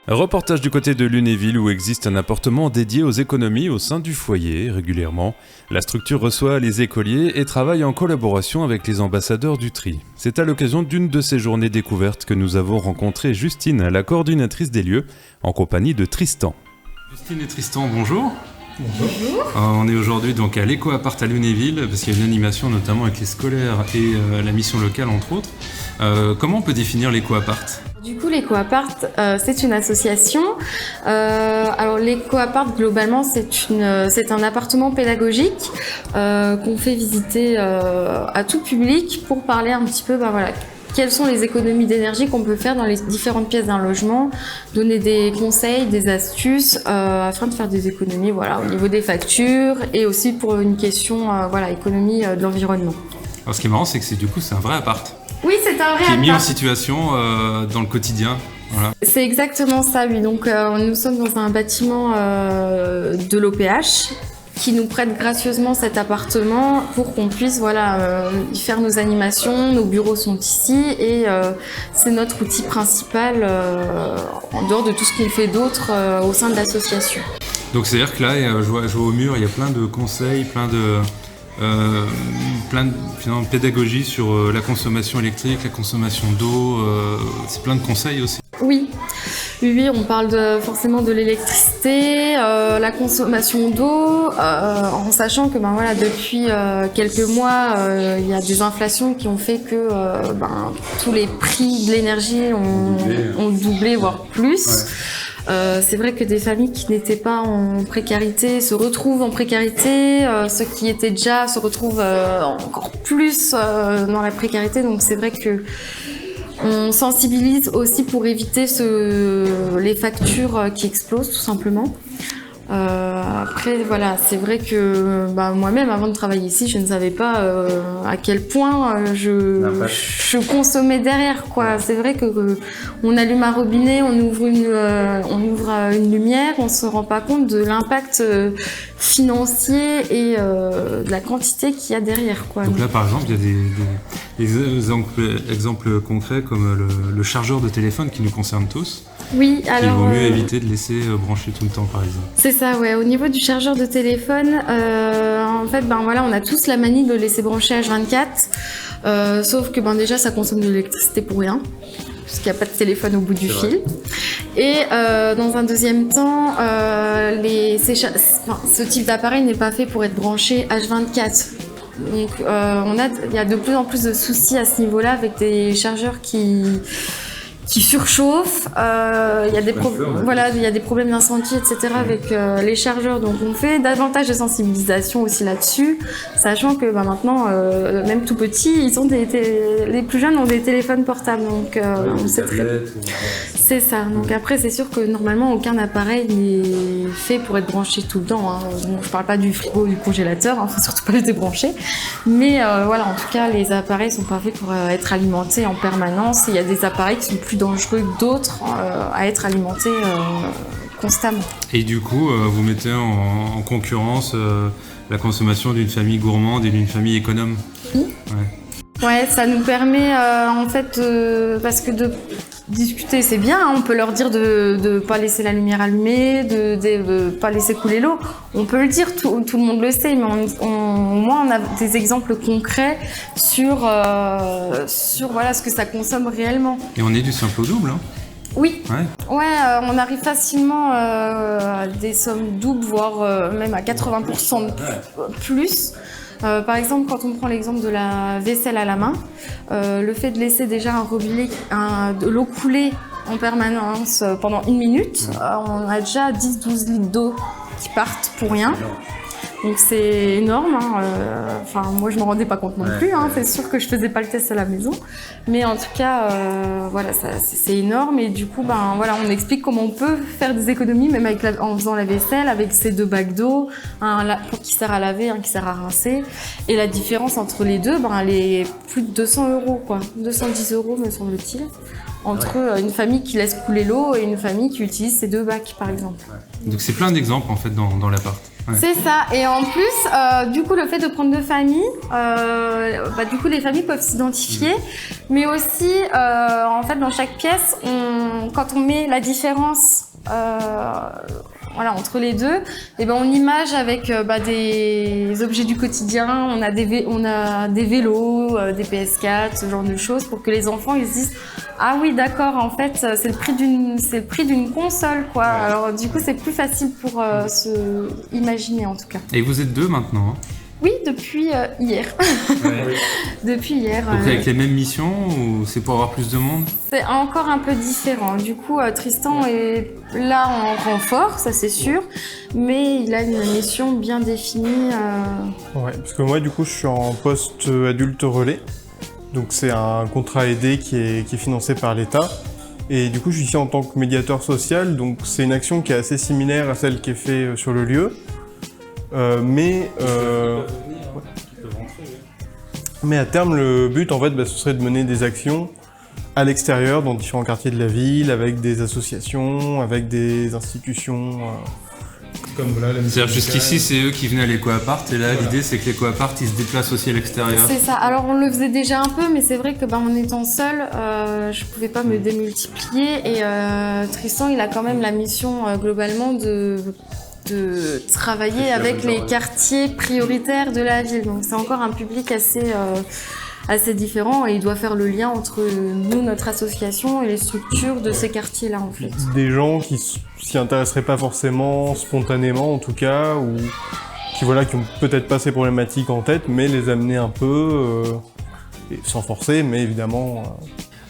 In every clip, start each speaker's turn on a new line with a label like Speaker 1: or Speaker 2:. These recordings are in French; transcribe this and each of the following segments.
Speaker 1: Reportage du côté de Lunéville où existe un appartement dédié aux économies au sein du foyer. Régulièrement, la structure reçoit les écoliers et travaille en collaboration avec les ambassadeurs du tri. C'est à l'occasion d'une de ces journées découvertes que nous avons rencontré Justine, la coordinatrice des lieux, en compagnie de Tristan. Justine et Tristan, bonjour.
Speaker 2: Bonjour.
Speaker 1: On est aujourd'hui donc à l'Éco-Appart à Lunéville parce qu'il y a une animation notamment avec les scolaires et la mission locale entre autres. Comment on peut définir l'Éco-Appart ?
Speaker 2: Du coup, l'Éco-Appart, c'est une association. Alors, l'Éco-Appart, globalement, c'est un appartement pédagogique qu'on fait visiter à tout public pour parler un petit peu, quelles sont les économies d'énergie qu'on peut faire dans les différentes pièces d'un logement, donner des conseils, des astuces afin de faire des économies au niveau des factures et aussi pour une question économie de l'environnement.
Speaker 1: Alors, ce qui est marrant, c'est que c'est un vrai appart.
Speaker 2: Oui, c'est un vrai
Speaker 1: qui est mis en
Speaker 2: appart.
Speaker 1: situation dans le quotidien. Voilà.
Speaker 2: C'est exactement ça, oui. Donc, nous sommes dans un bâtiment de l'OPH qui nous prête gracieusement cet appartement pour qu'on puisse y faire nos animations. Nos bureaux sont ici et c'est notre outil principal en dehors de tout ce qu'on fait d'autre au sein de l'association.
Speaker 1: Donc, c'est-à-dire que là, je vois au mur, il y a plein de conseils, plein de finalement, pédagogie sur la consommation électrique, la consommation d'eau, c'est plein de conseils aussi.
Speaker 2: Oui, on parle forcément de l'électricité, la consommation d'eau, en sachant que depuis quelques mois, il y a des inflations qui ont fait que tous les prix de l'énergie ont doublé, voire plus. Ouais. C'est vrai que des familles qui n'étaient pas en précarité se retrouvent en précarité, ceux qui étaient déjà se retrouvent encore plus dans la précarité, donc c'est vrai que on sensibilise aussi pour éviter les factures qui explosent tout simplement. Après c'est vrai que moi-même avant de travailler ici je ne savais pas à quel point je consommais derrière quoi. C'est vrai que on allume un robinet, on ouvre une lumière, on se rend pas compte de l'impact financier et de la quantité qu'il y a derrière quoi.
Speaker 1: Donc là par exemple il y a des exemples concrets comme le chargeur de téléphone qui nous concerne tous.
Speaker 2: Oui, alors.
Speaker 1: Il vaut mieux éviter de laisser brancher tout le temps, par exemple.
Speaker 2: C'est ça, ouais. Au niveau du chargeur de téléphone, en fait, on a tous la manie de le laisser brancher H24. Sauf que déjà, ça consomme de l'électricité pour rien, puisqu'il n'y a pas de téléphone au bout du fil. Et dans un deuxième temps, ce type d'appareil n'est pas fait pour être branché H24. Donc, il y a de plus en plus de soucis à ce niveau-là avec des chargeurs qui surchauffent, il y a des problèmes d'incendie, etc. avec les chargeurs. Donc on fait davantage de sensibilisation aussi là-dessus, sachant que maintenant, même tout petit, les plus jeunes ont des téléphones portables. Donc on sait c'est ça. Donc après, c'est sûr que normalement, aucun appareil n'est fait pour être branché tout le temps. Hein. Bon, je parle pas du frigo, du congélateur, faut surtout pas les débrancher. Mais en tout cas, les appareils sont pas faits pour être alimentés en permanence. Il y a des appareils qui sont plus dangereux que d'autres à être alimentés constamment.
Speaker 1: Et du coup, vous mettez en concurrence la consommation d'une famille gourmande et d'une famille économe.
Speaker 2: Oui. Ouais, ça nous permet parce que de discuter c'est bien, hein, on peut leur dire de pas laisser la lumière allumée, de pas laisser couler l'eau. On peut le dire, tout le monde le sait, mais au moins on a des exemples concrets sur ce que ça consomme réellement.
Speaker 1: Et on est du simple au double, hein.
Speaker 2: Oui, on arrive facilement à des sommes doubles, voire même à 80% de plus. Par exemple, quand on prend l'exemple de la vaisselle à la main, le fait de laisser déjà un robinet, de l'eau couler en permanence pendant 1 minute, on a déjà 10-12 litres d'eau qui partent pour rien. Donc c'est énorme, hein. Moi je me rendais pas compte non plus, hein. C'est sûr que je faisais pas le test à la maison, mais en tout cas c'est énorme. Et du coup on explique comment on peut faire des économies même en faisant la vaisselle avec ces 2 bacs d'eau, un qui sert à laver, un qui sert à rincer, et la différence entre les deux elle est plus de 200 €, quoi, 210 € me semble-t-il, entre une famille qui laisse couler l'eau et une famille qui utilise ces 2 bacs par exemple.
Speaker 1: Donc c'est plein d'exemples en fait dans l'appart. Ouais.
Speaker 2: C'est ça. Et en plus, du coup, le fait de prendre 2 familles, du coup, les familles peuvent s'identifier. Mais aussi, en fait, dans chaque pièce, quand on met la différence entre les deux, et ben on image avec des objets du quotidien, on a des vélos, des PS4, ce genre de choses, pour que les enfants ils se disent ah oui d'accord, en fait c'est le prix d'une console quoi. Ouais. Alors du coup c'est plus facile pour se imaginer en tout cas.
Speaker 1: Et vous êtes 2 maintenant, hein?
Speaker 2: Oui, depuis hier.
Speaker 1: Ouais.
Speaker 2: Depuis hier.
Speaker 1: Donc avec les mêmes missions ou c'est pour avoir plus de monde?
Speaker 2: C'est encore un peu différent. Du coup, Tristan est là en renfort, ça c'est sûr, mais il a une mission bien définie.
Speaker 3: Ouais, parce que moi, du coup, je suis en poste adulte relais. Donc c'est un contrat aidé qui est financé par l'État. Et du coup, je suis ici en tant que médiateur social. Donc c'est une action qui est assez similaire à celle qui est faite sur le lieu. Mais à terme, le but, en fait, ce serait de mener des actions à l'extérieur, dans différents quartiers de la ville, avec des associations, avec des institutions, comme voilà, la
Speaker 1: C'est-à-dire jusqu'ici, c'est eux qui venaient à l'éco-appart, et là, l'idée, c'est que l'éco-appart, ils se déplacent aussi à l'extérieur.
Speaker 2: C'est ça. Alors, on le faisait déjà un peu, mais c'est vrai que en étant seule, je pouvais pas me démultiplier, et Tristan, il a quand même la mission, globalement, de travailler avec les quartiers prioritaires de la ville. Donc c'est encore un public assez différent et il doit faire le lien entre nous, notre association et les structures de ces quartiers-là en fait.
Speaker 3: Des gens qui s'y intéresseraient pas forcément spontanément en tout cas, ou qui ont peut-être pas ces problématiques en tête, mais les amener un peu, sans forcer, mais évidemment...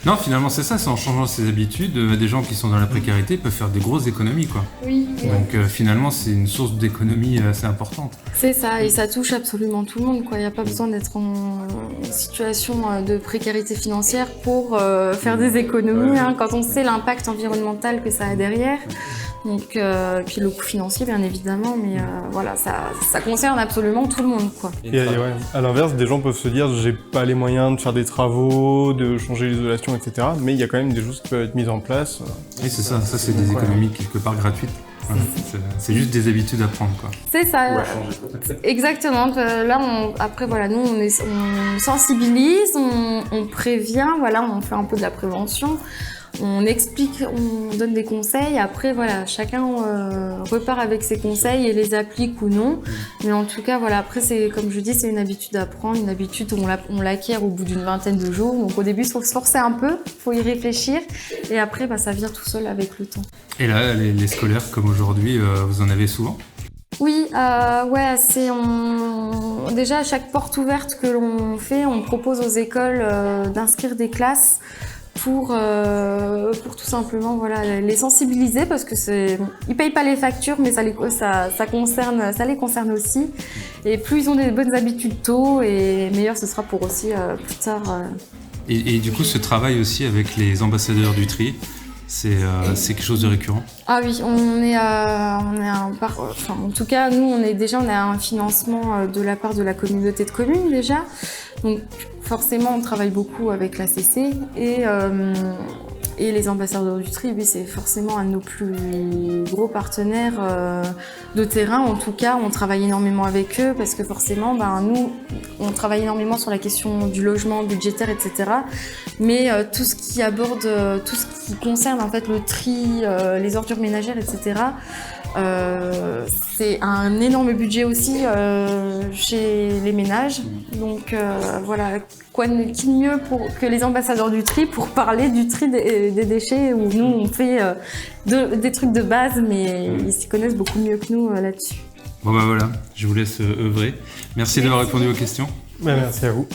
Speaker 1: Non, finalement, c'est ça, c'est en changeant ses habitudes, des gens qui sont dans la précarité peuvent faire des grosses économies, quoi.
Speaker 2: Oui.
Speaker 1: Donc finalement, c'est une source d'économie assez importante.
Speaker 2: C'est ça, et ça touche absolument tout le monde, quoi. Il n'y a pas besoin d'être en situation de précarité financière pour faire des économies, hein, quand on sait l'impact environnemental que ça a derrière. Donc, puis le coût financier, bien évidemment, mais voilà, ça concerne absolument tout le monde, quoi.
Speaker 3: Et à l'inverse, des gens peuvent se dire j'ai pas les moyens de faire des travaux, de changer l'isolation, etc. Mais il y a quand même des choses qui peuvent être mises en place.
Speaker 1: Oui, c'est ça, c'est des économies quelque part gratuites. C'est juste des habitudes à prendre, quoi.
Speaker 2: C'est ça, exactement. Là, après, voilà, nous, on sensibilise, on prévient, voilà, on fait un peu de la prévention. On explique, on donne des conseils, après voilà, chacun repart avec ses conseils et les applique ou non. Mais en tout cas, voilà, après c'est comme je dis, c'est une habitude à prendre, une habitude où on l'acquiert au bout d'une vingtaine de jours. Donc au début, il faut se forcer un peu, il faut y réfléchir et après ça vient tout seul avec le temps.
Speaker 1: Et là, les scolaires comme aujourd'hui, vous en avez souvent ?
Speaker 2: Oui, déjà à chaque porte ouverte que l'on fait, on propose aux écoles d'inscrire des classes pour tout simplement les sensibiliser parce que ils payent pas les factures mais ça les concerne aussi et plus ils ont des bonnes habitudes tôt et meilleur ce sera pour aussi plus tard.
Speaker 1: Et du coup ce travail aussi avec les ambassadeurs du tri, c'est quelque chose de récurrent?
Speaker 2: Ah oui, en tout cas nous on a un financement de la part de la communauté de communes déjà. Donc forcément on travaille beaucoup avec la CC et les ambassadeurs du tri, oui, c'est forcément un de nos plus gros partenaires de terrain. En tout cas, on travaille énormément avec eux parce que forcément, nous, on travaille énormément sur la question du logement budgétaire, etc. Mais tout ce qui aborde, tout ce qui concerne en fait le tri, les ordures ménagères, etc. C'est un énorme budget aussi chez les ménages. Donc voilà, qui de mieux que les ambassadeurs du tri pour parler du tri des déchets où nous on fait des trucs de base mais ils s'y connaissent beaucoup mieux que nous là-dessus.
Speaker 1: Bon voilà, je vous laisse œuvrer. Merci d'avoir répondu aux questions.
Speaker 3: Merci à vous.